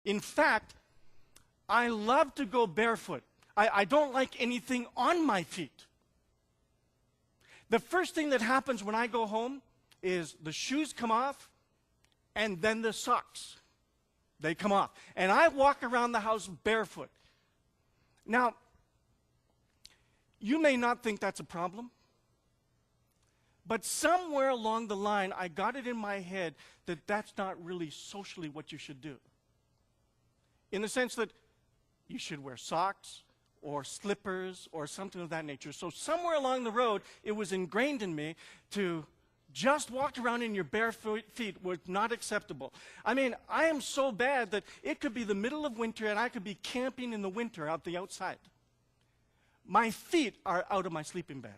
In fact, I love to go barefoot. I don't like anything on my feet. The first thing that happens when I go home is the shoes come off, and then the socks. They come off. And I walk around the house barefoot. Now, you may not think that's a problem, but somewhere along the line, I got it in my head that that's not really socially what you should do. In the sense that you should wear socks or slippers or something of that nature. So somewhere along the road, it was ingrained in me to just walk around in your bare feet was not acceptable. I mean, I am so bad that it could be the middle of winter and I could be camping in the winter out the outside. My feet are out of my sleeping bag.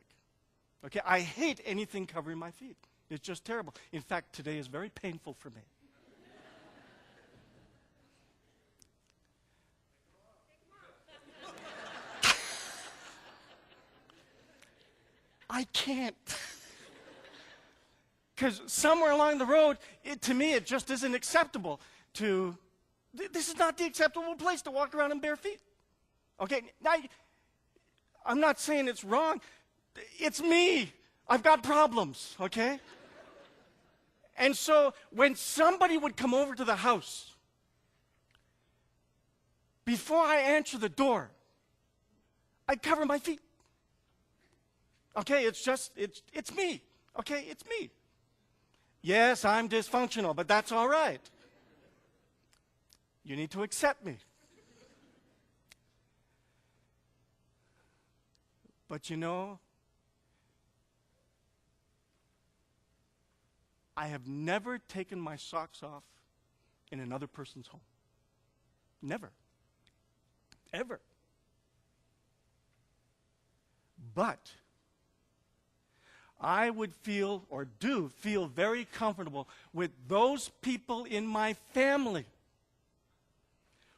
Okay, I hate anything covering my feet. It's just terrible. In fact, today is very painful for me. I can't. Because somewhere along the road, to me, it just isn't acceptable to, this is not the acceptable place to walk around in bare feet. Okay, now, I'm not saying it's wrong. It's me. I've got problems, okay? And so when somebody would come over to the house, before I answer the door, I'd cover my feet. Okay, it's me. Okay, it's me. Yes, I'm dysfunctional, but that's all right. You need to accept me. But you know, I have never taken my socks off in another person's home. Never. Ever. But I would feel, or do feel, very comfortable with those people in my family,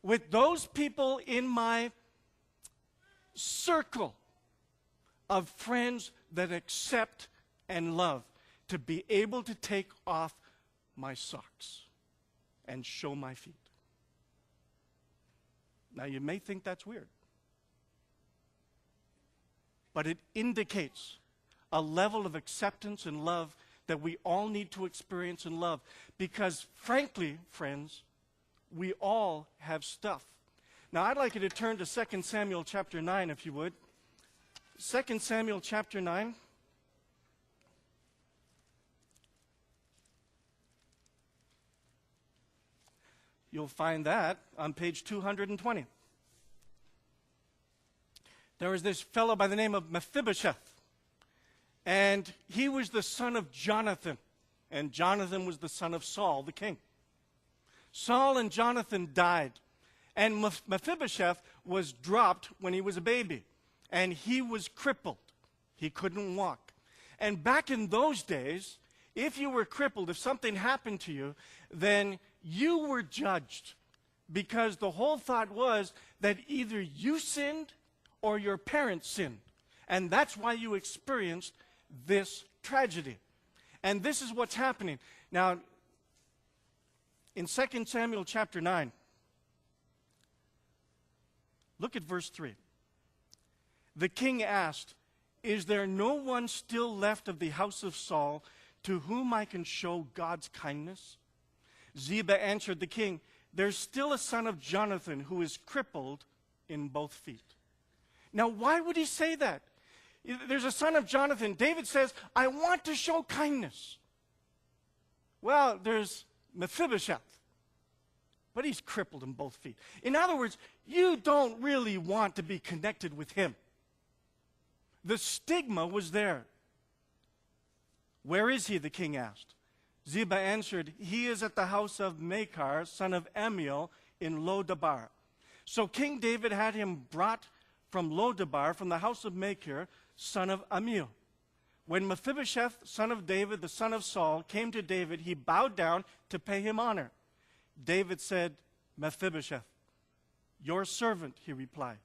with those people in my circle of friends that accept and love, to be able to take off my socks and show my feet. Now, you may think that's weird, but it indicates a level of acceptance and love that we all need to experience and love. Because frankly, friends, we all have stuff. Now, I'd like you to turn to 2 Samuel chapter 9, if you would. 2 Samuel chapter 9. You'll find that on page 220. There was this fellow by the name of Mephibosheth. And he was the son of Jonathan. And Jonathan was the son of Saul, the king. Saul and Jonathan died. And Mephibosheth was dropped when he was a baby. And he was crippled. He couldn't walk. And back in those days, if you were crippled, if something happened to you, then you were judged. Because the whole thought was that either you sinned or your parents sinned. And that's why you experienced this tragedy. And this is what's happening. Now, in 2 Samuel chapter 9, look at verse 3. The king asked, "Is there no one still left of the house of Saul to whom I can show God's kindness?" Ziba answered the king, "There's still a son of Jonathan who is crippled in both feet." Now, why would he say that? There's a son of Jonathan. David says, I want to show kindness. Well, there's Mephibosheth, but he's crippled in both feet. In other words, you don't really want to be connected with him. The stigma was there. Where is he? The king asked. Ziba answered, he is at the house of Machir, son of Ammiel, in Lo-debar. So King David had him brought from Lo-debar, from the house of Machir, son of Ammiel. When Mephibosheth, son of David, the son of Saul, came to David, he bowed down to pay him honor. David said, Mephibosheth, your servant, he replied.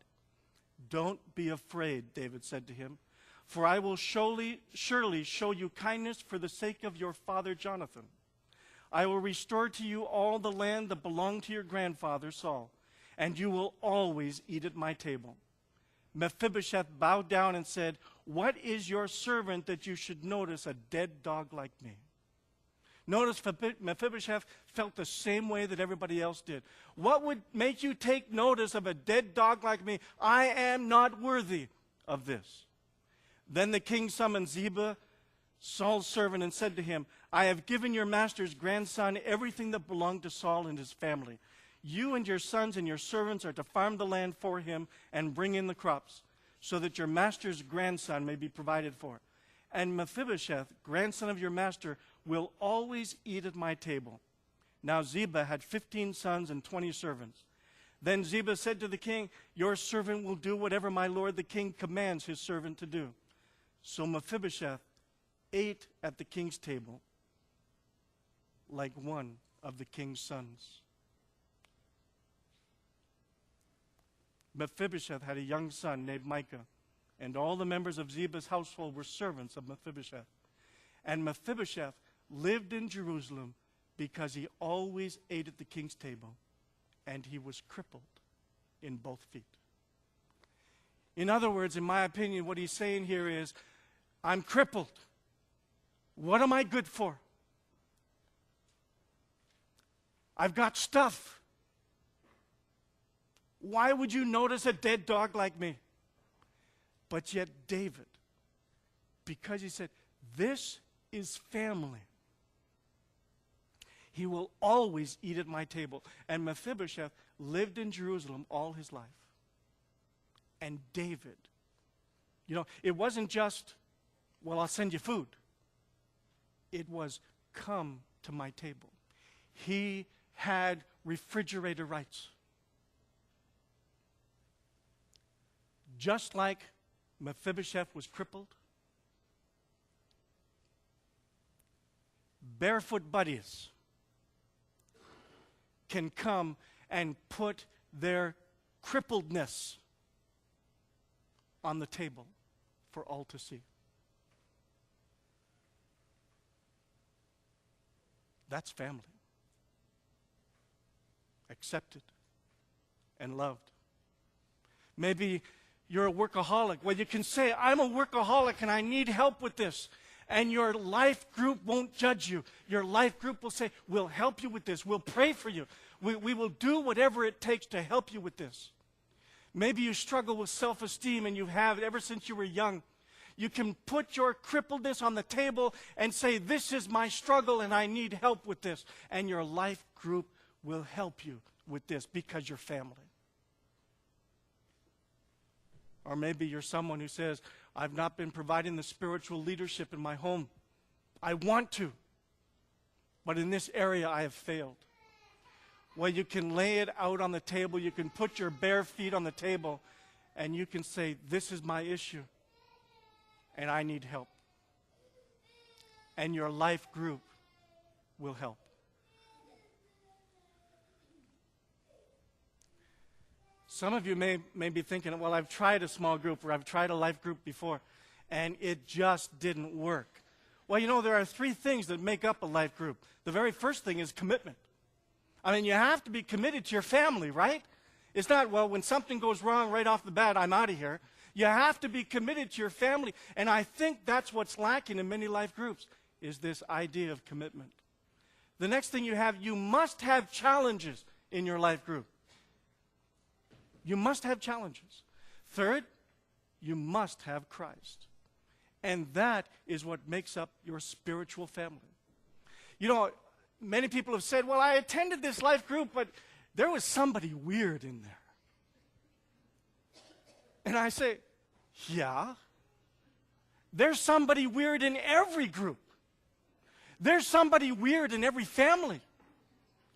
Don't be afraid, David said to him, for I will surely show you kindness for the sake of your father Jonathan. I will restore to you all the land that belonged to your grandfather Saul, and you will always eat at my table." Mephibosheth bowed down and said, "What is your servant that you should notice a dead dog like me?" Notice Mephibosheth felt the same way that everybody else did. What would make you take notice of a dead dog like me? I am not worthy of this. Then the king summoned Ziba, Saul's servant, and said to him, "I have given your master's grandson everything that belonged to Saul and his family. You and your sons and your servants are to farm the land for him and bring in the crops, so that your master's grandson may be provided for. And Mephibosheth, grandson of your master, will always eat at my table." Now Ziba had 15 sons and 20 servants. Then Ziba said to the king, "Your servant will do whatever my lord the king commands his servant to do." So Mephibosheth ate at the king's table like one of the king's sons. Mephibosheth had a young son named Micah, and all the members of Ziba's household were servants of Mephibosheth. And Mephibosheth lived in Jerusalem because he always ate at the king's table, and he was crippled in both feet. In other words, in my opinion, what he's saying here is, I'm crippled. What am I good for? I've got stuff. Why would you notice a dead dog like me? But yet David, because he said, this is family, he will always eat at my table. And Mephibosheth lived in Jerusalem all his life. And David, it wasn't just, well, I'll send you food. It was, come to my table. He had refrigerator rights. Just like Mephibosheth was crippled, barefoot buddies can come and put their crippledness on the table for all to see. That's family. Accepted and loved. Maybe you're a workaholic. Well, you can say, I'm a workaholic and I need help with this. And your life group won't judge you. Your life group will say, we'll help you with this. We'll pray for you. We will do whatever it takes to help you with this. Maybe you struggle with self-esteem and you have ever since you were young. You can put your crippledness on the table and say, this is my struggle and I need help with this. And your life group will help you with this because you're family. Or maybe you're someone who says, I've not been providing the spiritual leadership in my home. I want to, but in this area I have failed. Well, you can lay it out on the table. You can put your bare feet on the table and you can say, this is my issue and I need help. And your life group will help. Some of you may be thinking, well, I've tried a small group or I've tried a life group before, and it just didn't work. Well, there are 3 things that make up a life group. The very first thing is commitment. I mean, you have to be committed to your family, right? It's not, well, when something goes wrong right off the bat, I'm out of here. You have to be committed to your family. And I think that's what's lacking in many life groups, is this idea of commitment. The next thing you must have challenges in your life group. You must have challenges. Third, you must have Christ. And that is what makes up your spiritual family. Many people have said, well, I attended this life group, but there was somebody weird in there. And I say, yeah. There's somebody weird in every group. There's somebody weird in every family.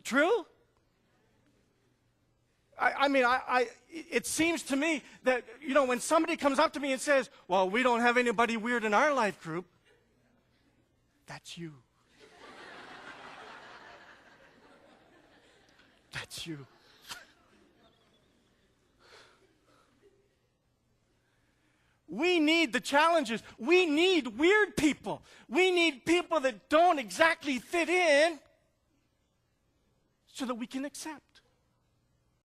True? It seems to me that, when somebody comes up to me and says, well, we don't have anybody weird in our life group, that's you. That's you. We need the challenges. We need weird people. We need people that don't exactly fit in, so that we can accept.